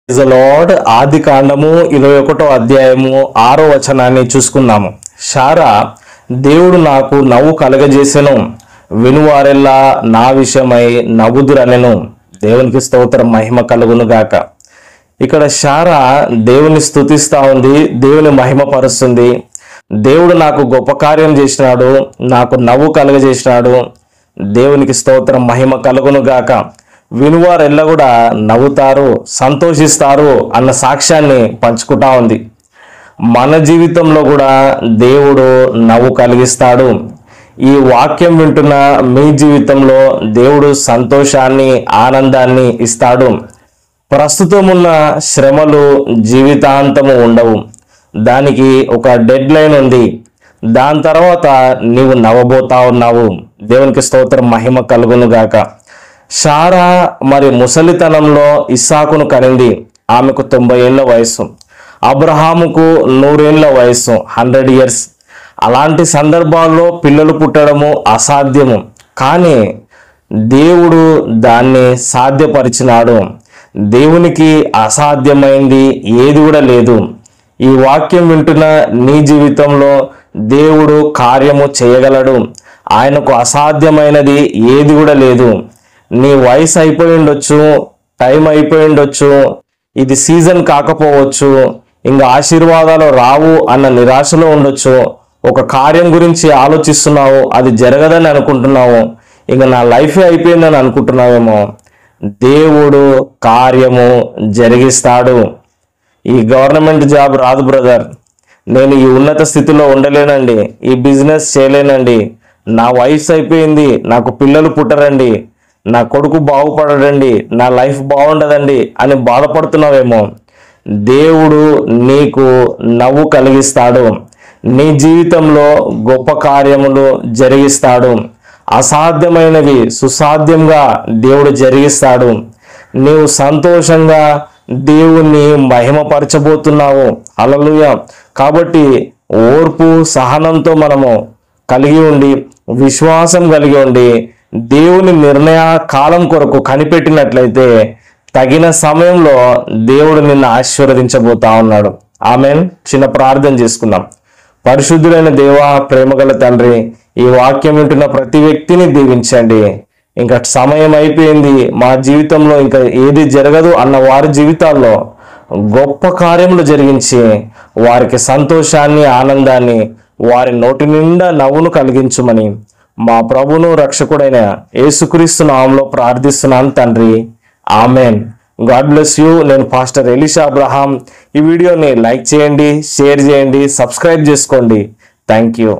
Praise the lord. ఆది కాండము 21వ అధ్యాయము 6వ వచనాన్ని చూసుకుందాము. శారా, దేవుడు నాకు నవ్వు కలగజేసెను, వినువారెల్లా నా విషయమై నవ్వుదురనెను. దేవునికి స్తోత్రం, మహిమ కలుగును గాక. ఇక్కడ శారా దేవుని స్తుతిస్తా ఉంది, దేవుని మహిమపరుస్తుంది. దేవుడు నాకు గొప్ప కార్యం చేసినాడు, నాకు నవ్వు కలగజేసినాడు. దేవునికి స్తోత్రం, మహిమ కలుగును గాక. వినువారెల్లా కూడా నవ్వుతారు, సంతోషిస్తారు అన్న సాక్ష్యాన్ని పంచుకుంటా ఉంది. మన జీవితంలో కూడా దేవుడు నవ్వు కలిగిస్తాడు. ఈ వాక్యం వింటున్న మీ జీవితంలో దేవుడు సంతోషాన్ని, ఆనందాన్ని ఇస్తాడు. ప్రస్తుతం ఉన్న శ్రమలు జీవితాంతము ఉండవు. దానికి ఒక డెడ్ లైన్ ఉంది. దాని తర్వాత నీవు నవ్వబోతా ఉన్నావు. దేవునికి స్తోత్రం, మహిమ కలుగును గాక. శారా మరి ముసలితనంలో ఇస్సాకును కనింది. ఆమెకు 90 ఏళ్ల వయసు, అబ్రహాముకు 100 ఏళ్ల వయసు, 100 ఇయర్స్. అలాంటి సందర్భాల్లో పిల్లలు పుట్టడము అసాధ్యము, కానీ దేవుడు దాన్ని సాధ్యపరిచినాడు. దేవునికి అసాధ్యమైంది ఏది కూడా లేదు. ఈ వాక్యం వింటున్న నీ జీవితంలో దేవుడు కార్యము చేయగలడు. ఆయనకు అసాధ్యమైనది ఏది కూడా లేదు. నీ వయసు అయిపోయి ఉండొచ్చు, టైం అయిపోయి ఉండొచ్చు, ఇది సీజన్ కాకపోవచ్చు, ఇంకా ఆశీర్వాదాలు రావు అన్న నిరాశలో ఉండొచ్చు. ఒక కార్యం గురించి ఆలోచిస్తున్నావు, అది జరగదని అనుకుంటున్నావు, ఇంకా నా లైఫే అయిపోయిందని అనుకుంటున్నావేమో. దేవుడు కార్యము జరిగిస్తాడు. ఈ గవర్నమెంట్ జాబ్ రాదు బ్రదర్, నేను ఈ ఉన్నత స్థితిలో ఉండలేనండి, ఈ బిజినెస్ చేయలేనండి, నా వయసు అయిపోయింది, నాకు పిల్లలు పుట్టరండి, నా కొడుకు బాగుపడడండి, నా లైఫ్ బాగుండదండి అని బాధపడుతున్నావేమో. దేవుడు నీకు నవ్వు కలిగిస్తాడు. నీ జీవితంలో గొప్ప కార్యములు జరిగిస్తాడు. అసాధ్యమైనవి సుసాధ్యంగా దేవుడు జరిగిస్తాడు. నీవు సంతోషంగా దేవుణ్ణి మహిమపరచబోతున్నావు. హల్లెలూయా. కాబట్టి ఓర్పు సహనంతో మనము కలిగి ఉండి, విశ్వాసం కలిగి ఉండి, దేవుని నిర్ణయ కాలం కొరకు కనిపెట్టినట్లయితే తగిన సమయంలో దేవుడు నిన్ను ఆశీర్వదించబోతా ఉన్నాడు. ఆమెన్. చిన్న ప్రార్థన చేసుకుందాం. పరిశుద్ధులైన దేవా, ప్రేమగల తండ్రి, ఈ వాక్యం వింటున్న ప్రతి వ్యక్తిని దీవించండి. ఇంకా సమయం అయిపోయింది, మా జీవితంలో ఇంకా ఏది జరగదు అన్న వారి జీవితాల్లో గొప్ప కార్యములు జరిగించి వారికి సంతోషాన్ని, ఆనందాన్ని, వారి నోటి నిండా నవ్వును కలిగించుమని మా ప్రభును రక్షకుడైన యేసుక్రీస్తు నామములో ప్రార్థిస్తున్నాను తండ్రి. ఆమెన్. God bless you. నేను పాస్టర్ ఎలీషా అబ్రహాం. ఈ వీడియోని లైక్ చేయండి, షేర్ చేయండి, సబ్స్క్రైబ్ చేసుకోండి. Thank you.